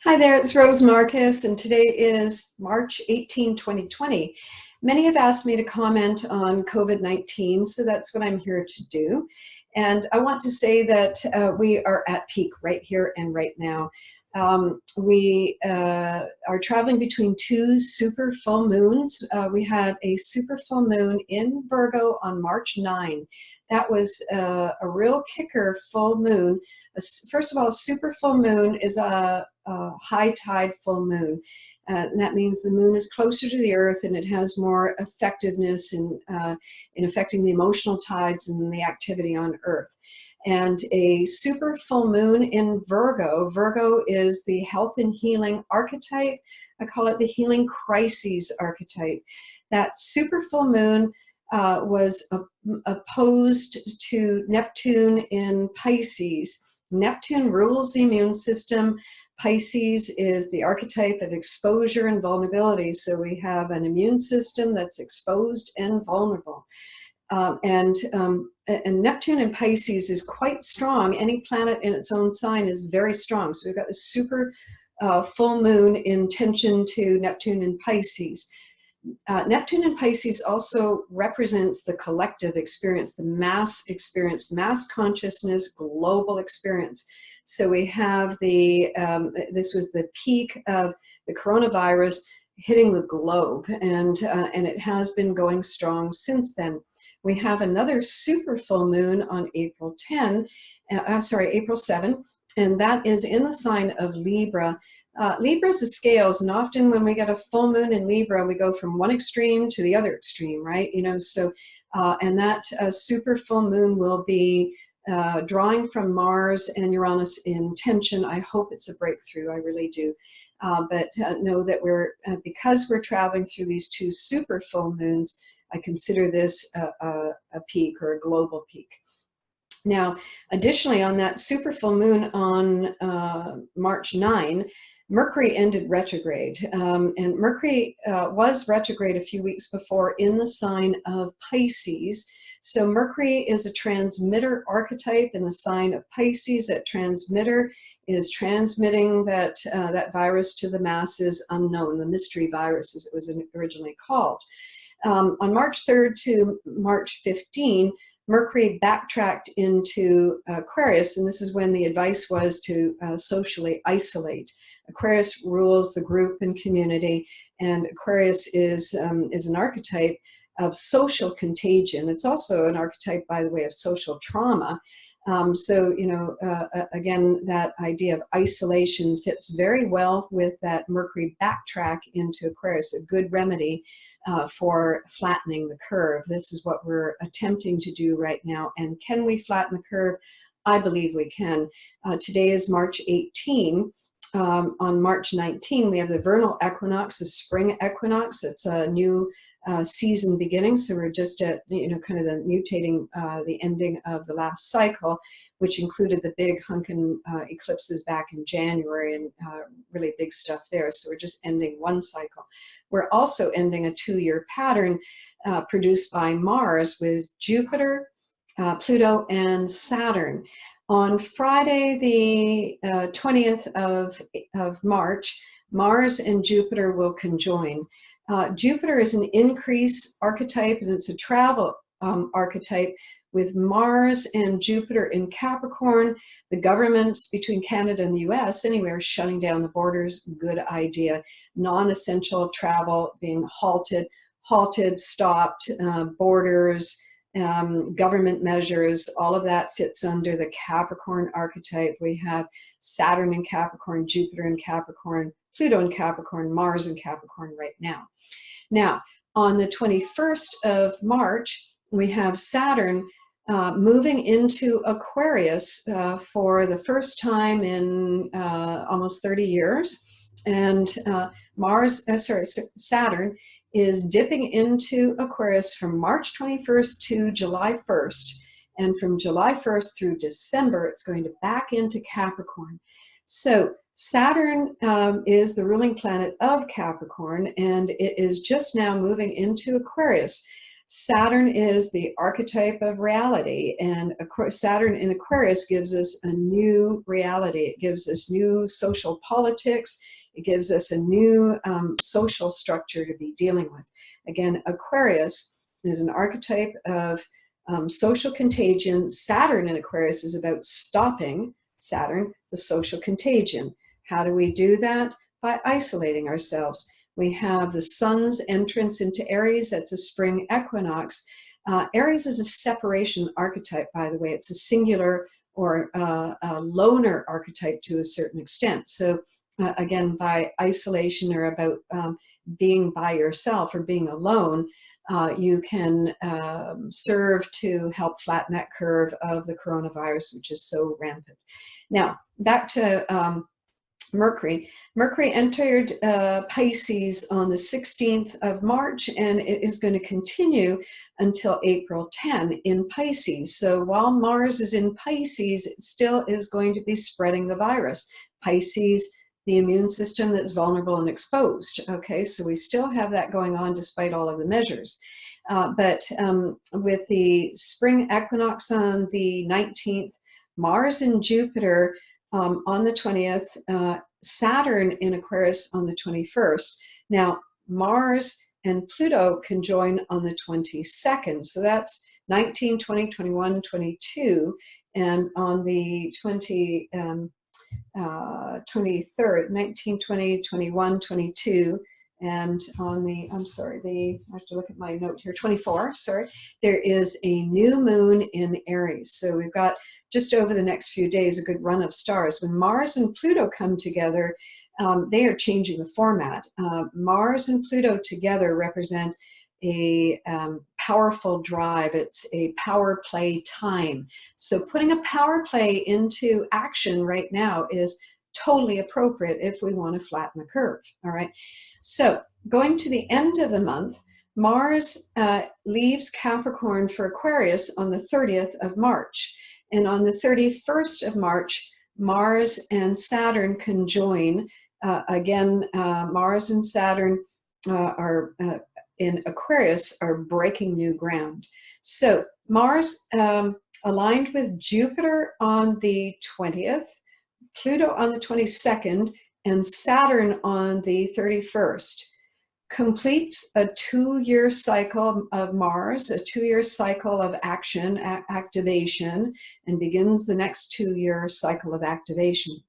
Hi there, it's Rose Marcus, and today is March 18, 2020. Many have asked me to comment on COVID-19, so that's what I'm here to do. And I want to say that we are at peak right here and right now. We are traveling between two super full moons. We had a super full moon in Virgo on March 9. That was a real kicker full moon. First of all, super full moon is a high tide full moon. And that means the moon is closer to the earth and it has more effectiveness in affecting the emotional tides and the activity on earth. And a super full moon in Virgo, Virgo is the health and healing archetype. I call it the healing crises archetype. That super full moon was opposed to Neptune in Pisces. Neptune rules the immune system. Pisces is the archetype of exposure and vulnerability. So we have an immune system that's exposed and vulnerable. And Neptune in Pisces is quite strong. Any planet in its own sign is very strong. So we've got a super full moon in tension to Neptune in Pisces. Neptune in Pisces also represents the collective experience, the mass experience, mass consciousness, global experience. So we have this was the peak of the coronavirus hitting the globe, and it has been going strong since then. We have another super full moon on April 7, and that is in the sign of Libra. Libra is the scales, and often when we get a full moon in Libra, we go from one extreme to the other extreme, right? So, and that super full moon will be drawing from Mars and Uranus in tension. I hope it's a breakthrough, I really do. But know that because we're traveling through these two super full moons, I consider this a peak or a global peak. Now, additionally, on that super full moon on March 9, Mercury ended retrograde. And Mercury was retrograde a few weeks before in the sign of Pisces. So Mercury is a transmitter archetype in the sign of Pisces. That transmitter is transmitting that virus to the masses unknown, the mystery virus as it was originally called. On March 3rd to March 15, Mercury backtracked into Aquarius, and this is when the advice was to socially isolate. Aquarius rules the group and community, and Aquarius is an archetype of social contagion. It's also an archetype, by the way, of social trauma. Again, that idea of isolation fits very well with that Mercury backtrack into Aquarius, a good remedy for flattening the curve. This is what we're attempting to do right now. And can we flatten the curve? I believe we can. Today is March 18. On March 19, we have the vernal equinox, the spring equinox. It's a new season beginning, so we're just at kind of the mutating the ending of the last cycle, which included the big Hunkin eclipses back in January and really big stuff there. So we're just ending one cycle. We're also ending a 2-year pattern produced by Mars with Jupiter, Pluto, and Saturn. On Friday, the 20th of March, Mars and Jupiter will conjoin. Jupiter is an increase archetype, and it's a travel archetype with Mars and Jupiter in Capricorn. The governments between Canada and the US, anyway, are shutting down the borders. Good idea. Non-essential travel being halted, stopped, borders, government measures, all of that fits under the Capricorn archetype. We have Saturn in Capricorn, Jupiter in Capricorn, Pluto in Capricorn, Mars in Capricorn right now. Now, on the 21st of March, we have Saturn moving into Aquarius for the first time in almost 30 years. And Saturn is dipping into Aquarius from March 21st to July 1st. And from July 1st through December, it's going to back into Capricorn. So Saturn is the ruling planet of Capricorn, and it is just now moving into Aquarius. Saturn is the archetype of reality, and Saturn in Aquarius gives us a new reality. It gives us new social politics. It gives us a new social structure to be dealing with. Again, Aquarius is an archetype of social contagion. Saturn in Aquarius is about stopping the social contagion. How do we do that? By isolating ourselves. We have the sun's entrance into Aries. That's a spring equinox. Aries is a separation archetype, by the way. It's a singular or a loner archetype to a certain extent. So again, by isolation or about being by yourself or being alone, you can serve to help flatten that curve of the coronavirus, which is so rampant. Now, back to Mercury. Mercury entered Pisces on the 16th of March, and it is going to continue until April 10 in Pisces. So while Mars is in Pisces, it still is going to be spreading the virus. Pisces, the immune system that's vulnerable and exposed. Okay, so we still have that going on despite all of the measures. But with the spring equinox on the 19th, Mars and Jupiter on the 20th, Saturn in Aquarius on the 21st. Now, Mars and Pluto conjoin on the 22nd. So that's 19, 20, 21, 22. And on the 23rd, 19, 20, 21, 22. And on the, I have to look at my note here, 24, sorry, there is a new moon in Aries. So we've got just over the next few days a good run of stars. When Mars and Pluto come together, they are changing the format. Mars and Pluto together represent a powerful drive. It's a power play time. So putting a power play into action right now is totally appropriate if we want to flatten the curve. All right. So going to the end of the month, Mars leaves Capricorn for Aquarius on the 30th of March. And on the 31st of March, Mars and Saturn conjoin. Again, Mars and Saturn are in Aquarius are breaking new ground. So Mars aligned with Jupiter on the 20th, Pluto on the 22nd, and Saturn on the 31st. Completes a 2-year cycle of Mars, a 2-year cycle of action, activation, and begins the next 2-year cycle of activation.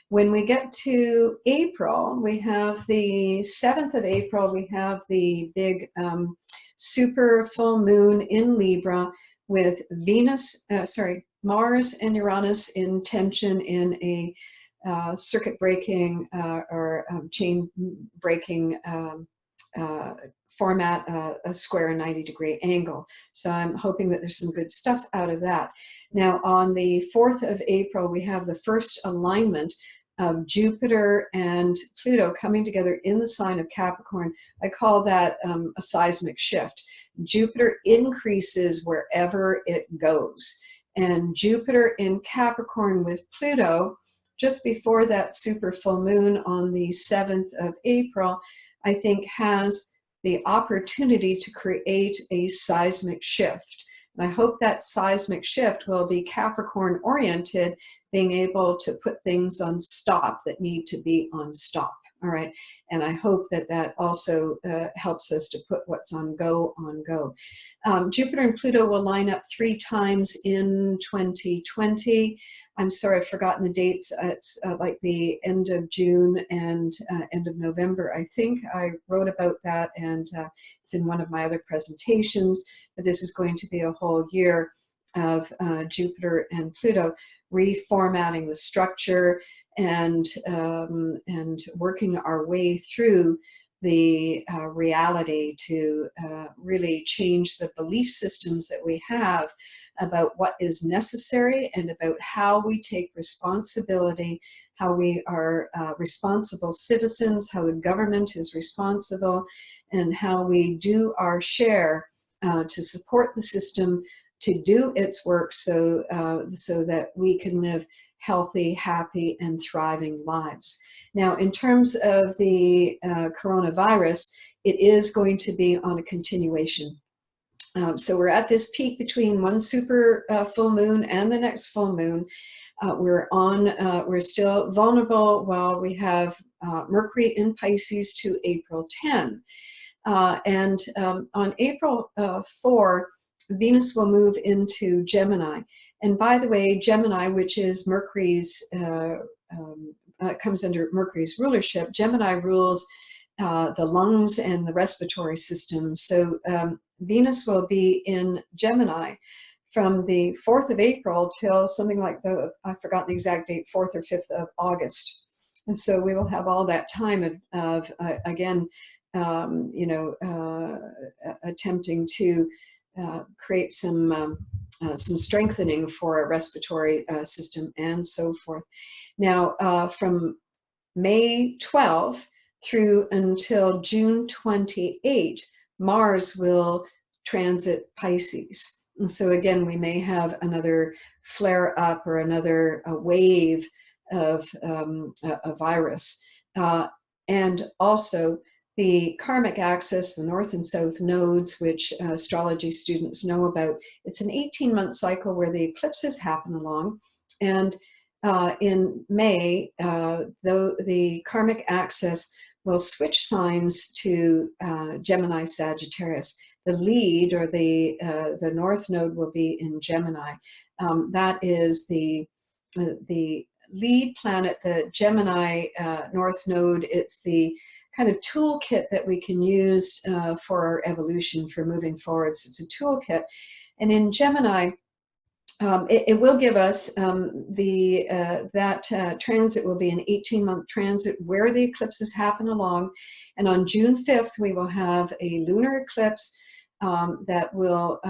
When we get to April, we have the 7th of April, we have the big super full moon in Libra with Mars and Uranus in tension in a circuit breaking or chain breaking format, a square and 90-degree angle. So I'm hoping that there's some good stuff out of that. Now on the 4th of April, we have the first alignment of Jupiter and Pluto coming together in the sign of Capricorn. I call that a seismic shift. Jupiter increases wherever it goes. And Jupiter in Capricorn with Pluto, just before that super full moon on the 7th of April, I think has the opportunity to create a seismic shift. And I hope that seismic shift will be Capricorn oriented, being able to put things on stop that need to be on stop. All right. And I hope that that also helps us to put what's on go on go. Jupiter and Pluto will line up 3 times in 2020. I'm sorry, I've forgotten the dates. It's like the end of June and end of November. I think I wrote about that, and it's in one of my other presentations. But this is going to be a whole year of Jupiter and Pluto reformatting the structure and working our way through the reality to really change the belief systems that we have about what is necessary and about how we take responsibility, how we are responsible citizens, how the government is responsible, and how we do our share to support the system to do its work so that we can live healthy, happy, and thriving lives. Now, in terms of the coronavirus, it is going to be on a continuation. So we're at this peak between one super full moon and the next full moon. We're still vulnerable while we have Mercury in Pisces to April 10. On April 4, Venus will move into Gemini. And by the way, Gemini, which is Mercury's, comes under Mercury's rulership, Gemini rules the lungs and the respiratory system. So Venus will be in Gemini from the 4th of April till something like I've forgotten the exact date, 4th or 5th of August. And so we will have all that time of again, attempting to create some strengthening for our respiratory system and so forth. Now, from May 12th through until June 28, Mars will transit Pisces. And so again, we may have another flare up or another wave of a virus. And also the karmic axis, the north and south nodes, which astrology students know about. It's an 18-month cycle where the eclipses happen along. And in May, though the karmic axis will switch signs to Gemini Sagittarius. The lead, or the north node, will be in Gemini. That is the lead planet, the Gemini north node. It's the kind of toolkit that we can use for our evolution, for moving forward. So it's a toolkit. And in Gemini, it will give us that transit will be an 18-month transit where the eclipses happen along. And on June 5th, we will have a lunar eclipse that will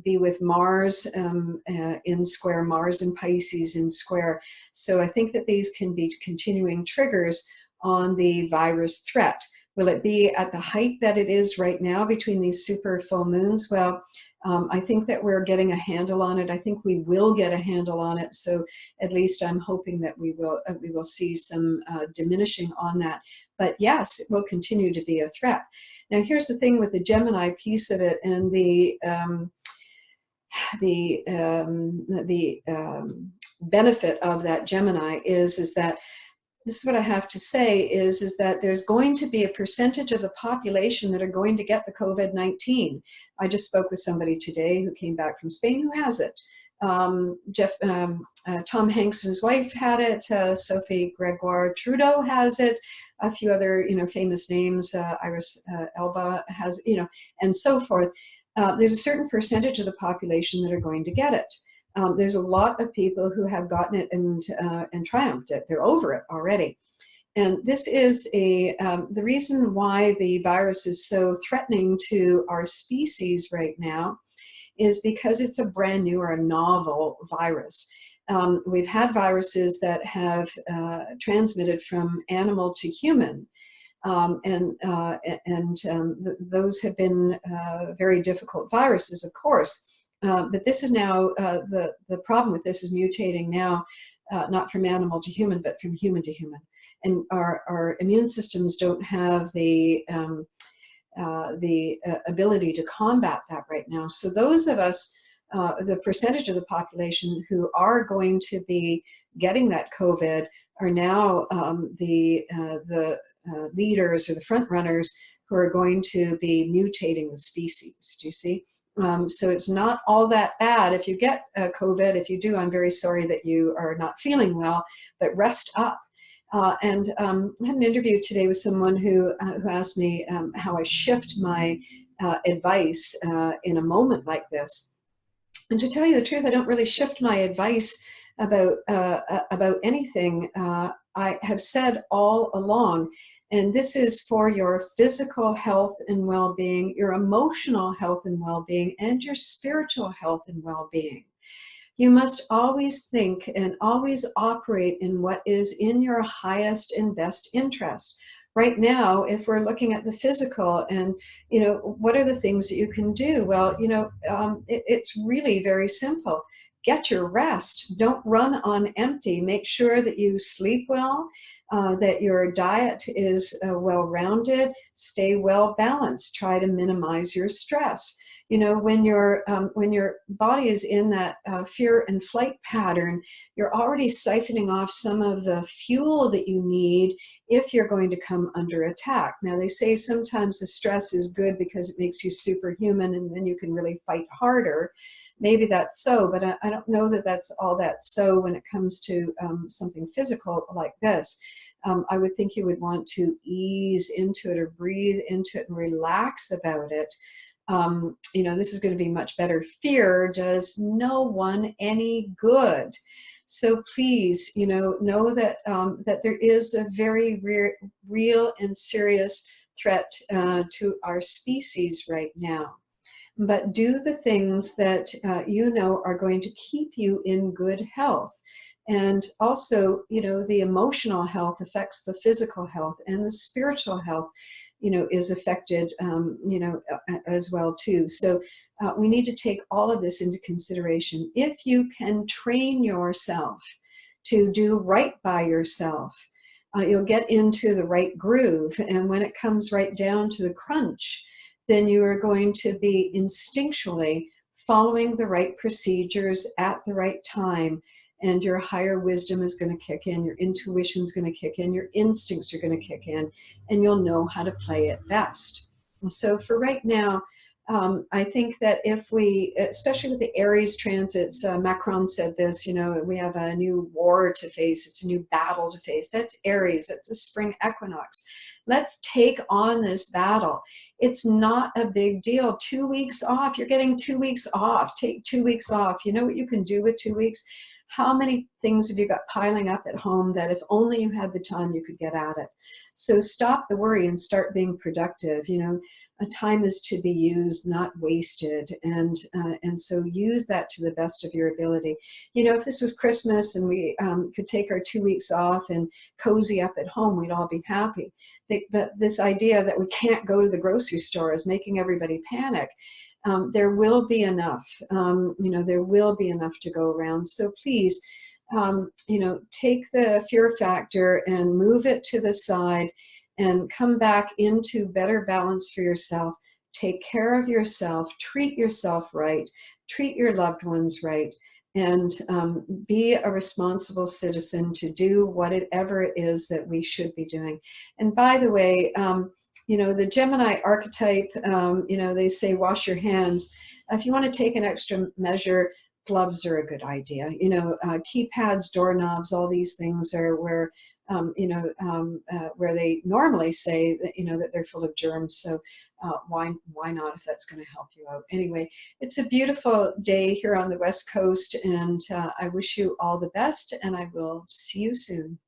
be with Mars in square, Mars in Pisces in square. So I think that these can be continuing triggers on the virus threat. Will it be at the height that it is right now between these super full moons? Well, I think that we're getting a handle on it. I think we will get a handle on it. So at least I'm hoping that we will see some diminishing on that. But yes, it will continue to be a threat. Now, here's the thing with the Gemini piece of it, and the benefit of that Gemini is that, this is what I have to say, is that there's going to be a percentage of the population that are going to get the COVID-19. I just spoke with somebody today who came back from Spain who has it. Tom Hanks and his wife had it. Sophie Gregoire Trudeau has it. A few other, famous names. Iris Elba has, and so forth. There's a certain percentage of the population that are going to get it. There's a lot of people who have gotten it and triumphed it. They're over it already. And this is the reason why the virus is so threatening to our species right now is because it's a brand new or a novel virus. We've had viruses that have transmitted from animal to human. Those have been very difficult viruses, of course. But this is now, the problem with this is mutating now, not from animal to human, but from human to human. And our immune systems don't have the ability to combat that right now. So those of us, the percentage of the population who are going to be getting that COVID are now the leaders or the front runners who are going to be mutating the species. Do you see? So it's not all that bad if you get COVID. If you do, I'm very sorry that you are not feeling well, but rest up. I had an interview today with someone who asked me how I shift my advice in a moment like this. And to tell you the truth, I don't really shift my advice about anything. I have said all along, and this is for your physical health and well-being, your emotional health and well-being, and your spiritual health and well-being. You must always think and always operate in what is in your highest and best interest. Right now, if we're looking at the physical and, what are the things that you can do? Well, it's really very simple. Get your rest. Don't run on empty. Make sure that you sleep well, that your diet is well-rounded, stay well-balanced. Try to minimize your stress. You know, when your body is in that fear and flight pattern, you're already siphoning off some of the fuel that you need if you're going to come under attack. Now, they say sometimes the stress is good because it makes you superhuman and then you can really fight harder. Maybe that's so, but I don't know that that's all that so when it comes to something physical like this. I would think you would want to ease into it or breathe into it and relax about it. You know, this is going to be much better. Fear does no one any good. So please, you know that that there is a very real and serious threat to our species right now. But do the things that you know are going to keep you in good health. And also, you know, the emotional health affects the physical health, and the spiritual health, you know, is affected, you know, as well too. So we need to take all of this into consideration. If you can train yourself to do right by yourself, you'll get into the right groove. And when it comes right down to the crunch, then you are going to be instinctually following the right procedures at the right time. And your higher wisdom is going to kick in, your intuition is going to kick in, your instincts are going to kick in, and you'll know how to play it best. So for right now, I think that if we, especially with the Aries transits, Macron said this, you know, we have a new war to face, it's a new battle to face. That's Aries, that's the spring equinox. Let's take on this battle. It's not a big deal. 2 weeks off, you're getting 2 weeks off. Take 2 weeks off. You know what you can do with 2 weeks? How many things have you got piling up at home that if only you had the time you could get at it? So stop the worry and start being productive. You know, time is to be used, not wasted. And so use that to the best of your ability. You know, if this was Christmas and we could take our 2 weeks off and cozy up at home, we'd all be happy. But this idea that we can't go to the grocery store is making everybody panic. There will be enough, you know, there will be enough to go around. So please, you know, take the fear factor and move it to the side and come back into better balance for yourself. Take care of yourself, treat yourself right, treat your loved ones right, and be a responsible citizen to do whatever it is that we should be doing. And by the way, you know, the Gemini archetype, you know, they say wash your hands. If you want to take an extra measure, gloves are a good idea. You know, keypads, doorknobs, all these things are where, you know, where they normally say that, you know, that they're full of germs. So why not if that's going to help you out? Anyway, it's a beautiful day here on the West Coast, and I wish you all the best, and I will see you soon.